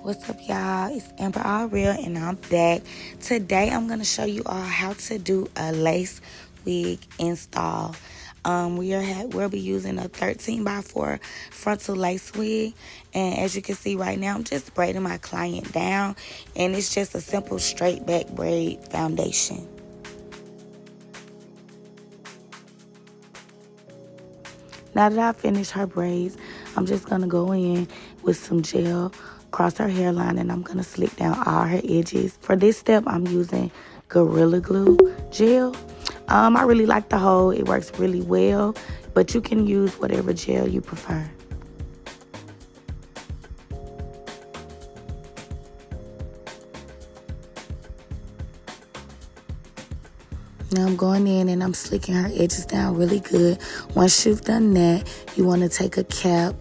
What's up, y'all? It's Amber All Real, and I'm back. Today, I'm going to show you all how to do a lace wig install. We'll be using a 13x4 frontal lace wig, and as you can see right now, I'm just braiding my client down, and it's just a simple straight back braid foundation. Now that I finished her braids, I'm just going to go in with some gel across her hairline, and I'm going to slick down all her edges. For this step, I'm using Gorilla Glue gel. I really like the hold. It works really well, but you can use whatever gel you prefer. Now I'm going in and I'm slicking her edges down really good. Once you've done that, you want to take a cap.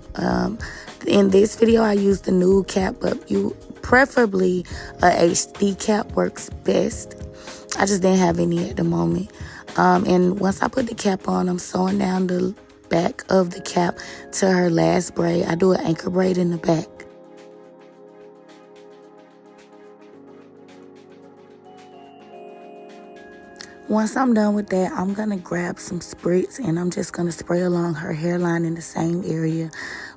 In this video, I used the nude cap, but you preferably a HD cap works best. I just didn't have any at the moment. And once I put the cap on, I'm sewing down the back of the cap to her last braid. I do an anchor braid in the back. Once I'm done with that, I'm going to grab some spritz and I'm just going to spray along her hairline in the same area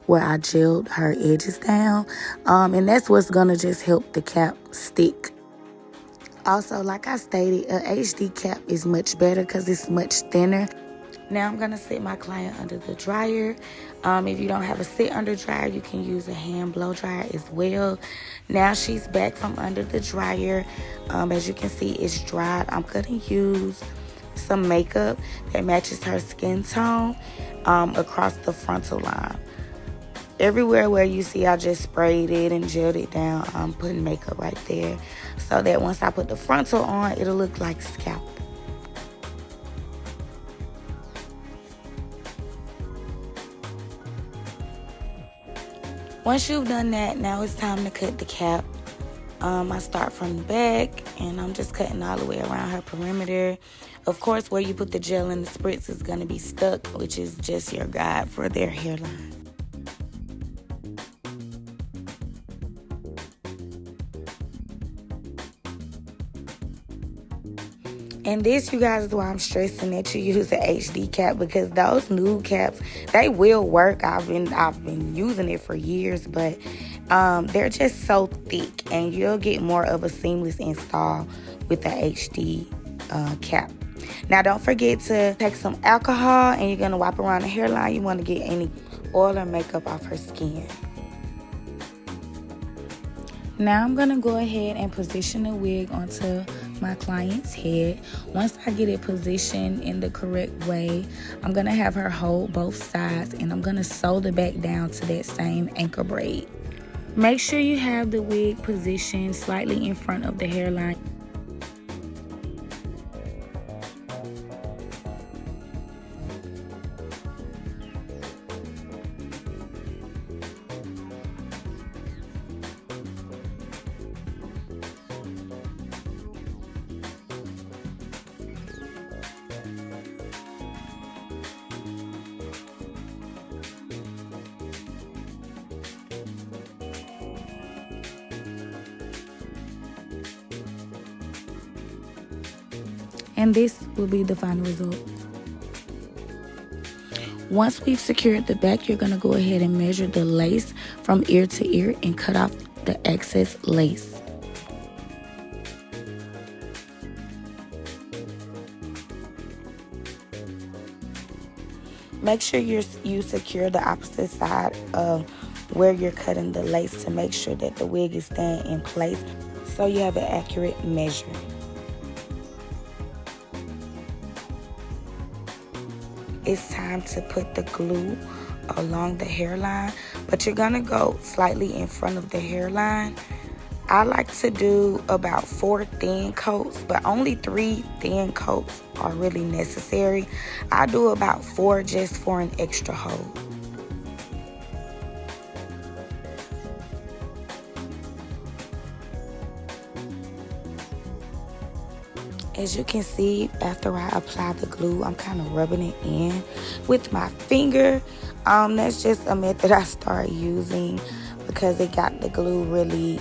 where I gelled her edges down. And that's what's going to just help the cap stick. Also, like I stated, a HD cap is much better because it's much thinner. Now I'm going to sit my client under the dryer. If you don't have a sit under dryer, you can use a hand blow dryer as well. Now she's back from under the dryer. As you can see, it's dried. I'm going to use some makeup that matches her skin tone across the frontal line. Everywhere where you see I just sprayed it and gelled it down, I'm putting makeup right there so that once I put the frontal on, it'll look like scalp. Once you've done that, now it's time to cut the cap. I start from the back, and I'm just cutting all the way around her perimeter. Of course, where you put the gel and the spritz is going to be stuck, which is just your guide for their hairline. And this, you guys, is why I'm stressing that you use an HD cap, because those nude caps, they will work. I've been using it for years, but they're just so thick, and you'll get more of a seamless install with the HD cap. Now, don't forget to take some alcohol, and you're gonna wipe around the hairline. You want to get any oil or makeup off her skin. Now I'm gonna go ahead and position the wig onto my client's head. Once I get it positioned in the correct way, I'm gonna have her hold both sides, and I'm gonna sew the back down to that same anchor braid. Make sure you have the wig positioned slightly in front of the hairline. And this will be the final result. Once we've secured the back, you're going to go ahead and measure the lace from ear to ear and cut off the excess lace. Make sure you secure the opposite side of where you're cutting the lace to make sure that the wig is staying in place so you have an accurate measure. It's time to put the glue along the hairline, but you're gonna go slightly in front of the hairline. I like to do about 4 thin coats, but only 3 thin coats are really necessary. I do about 4 just for an extra hold. As you can see, after I apply the glue, I'm kind of rubbing it in with my finger. That's just a method I started using because it got the glue really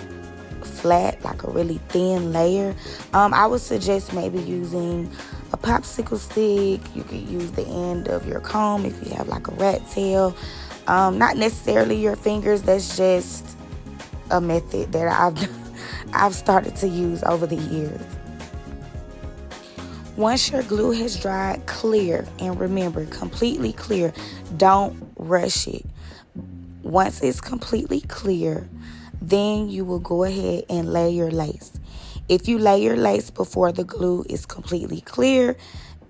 flat, like a really thin layer. I would suggest maybe using a popsicle stick. You could use the end of your comb if you have like a rat tail. Not necessarily your fingers. That's just a method that I've started to use over the years. Once your glue has dried, clear, and remember, completely clear. Don't rush it. Once it's completely clear, then you will go ahead and lay your lace. If you lay your lace before the glue is completely clear,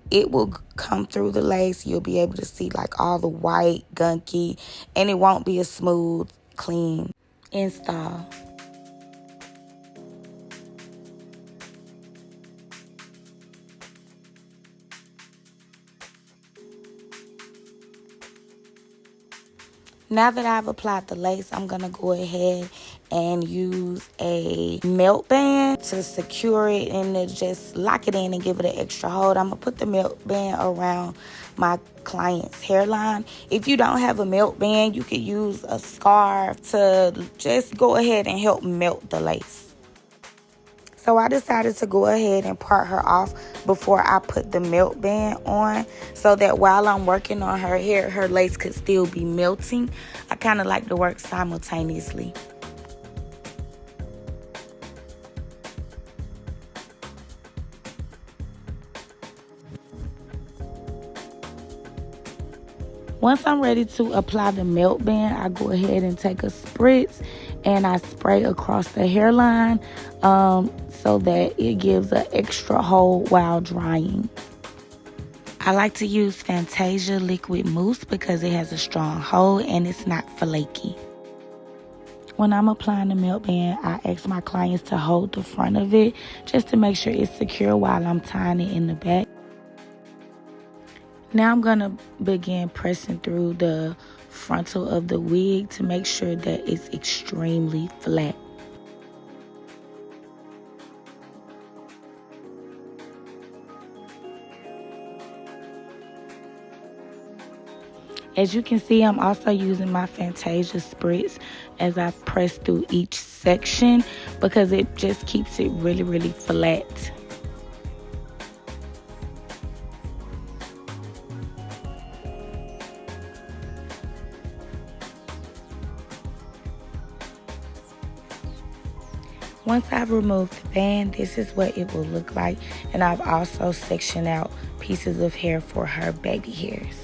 it will come through the lace. You'll be able to see like all the white, gunky, and it won't be a smooth, clean install. Now that I've applied the lace, I'm going to go ahead and use a melt band to secure it and to just lock it in and give it an extra hold. I'm going to put the melt band around my client's hairline. If you don't have a melt band, you could use a scarf to just go ahead and help melt the lace. So I decided to go ahead and part her off before I put the melt band on, so that while I'm working on her hair, her lace could still be melting. I kind of like to work simultaneously. Once I'm ready to apply the melt band, I go ahead and take a spritz and I spray across the hairline so that it gives an extra hold while drying. I like to use Fantasia liquid mousse because it has a strong hold and it's not flaky. When I'm applying the melt band, I ask my clients to hold the front of it just to make sure it's secure while I'm tying it in the back. Now I'm going to begin pressing through the frontal of the wig to make sure that it's extremely flat. As you can see, I'm also using my Fantasia spritz as I press through each section because it just keeps it really, really flat. Once I've removed the band, this is what it will look like. And I've also sectioned out pieces of hair for her baby hairs.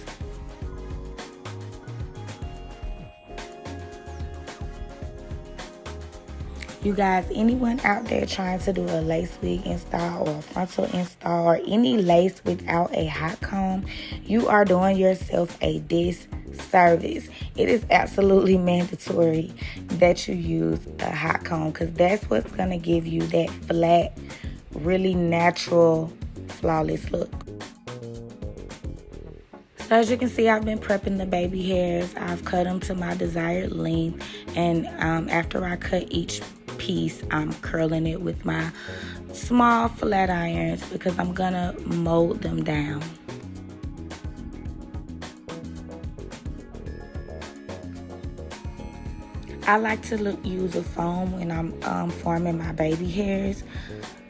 You guys, anyone out there trying to do a lace wig install or a frontal install or any lace without a hot comb, you are doing yourself a disservice. It is absolutely mandatory that you use a hot comb because that's what's going to give you that flat, really natural, flawless look. So as you can see, I've been prepping the baby hairs. I've cut them to my desired length, and after I cut each piece, I'm curling it with my small flat irons because I'm gonna mold them down. I like to use a foam when I'm forming my baby hairs.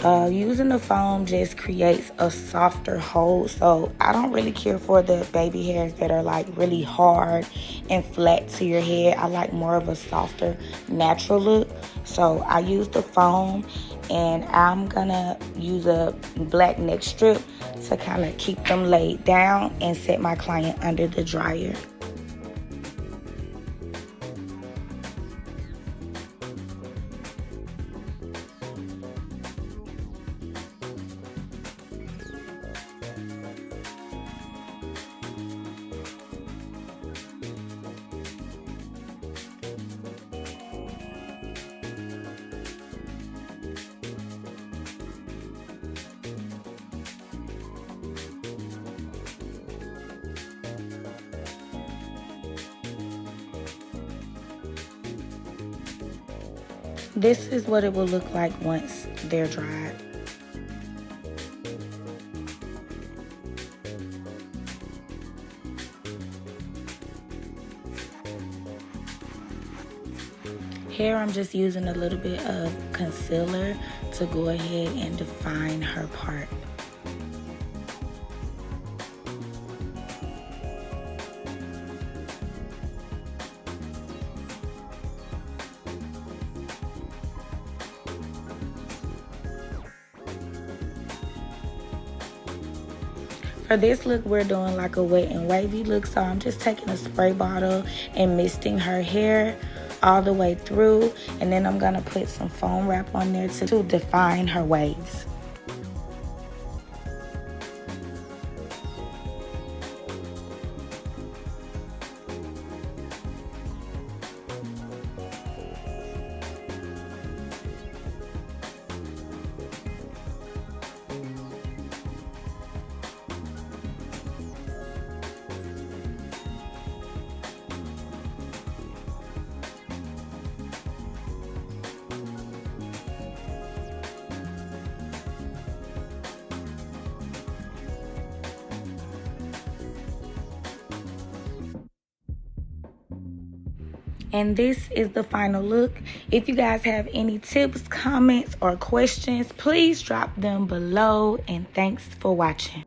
Using the foam just creates a softer hold, so I don't really care for the baby hairs that are like really hard and flat to your head. I like more of a softer, natural look. So I use the foam, and I'm gonna use a black neck strip to kind of keep them laid down and set my client under the dryer. This is what it will look like once they're dried. Here I'm just using a little bit of concealer to go ahead and define her part. For this look, we're doing like a wet and wavy look, so I'm just taking a spray bottle and misting her hair all the way through, and then I'm gonna put some foam wrap on there to define her waves. And this is the final look. If you guys have any tips, comments, or questions, please drop them below. And thanks for watching.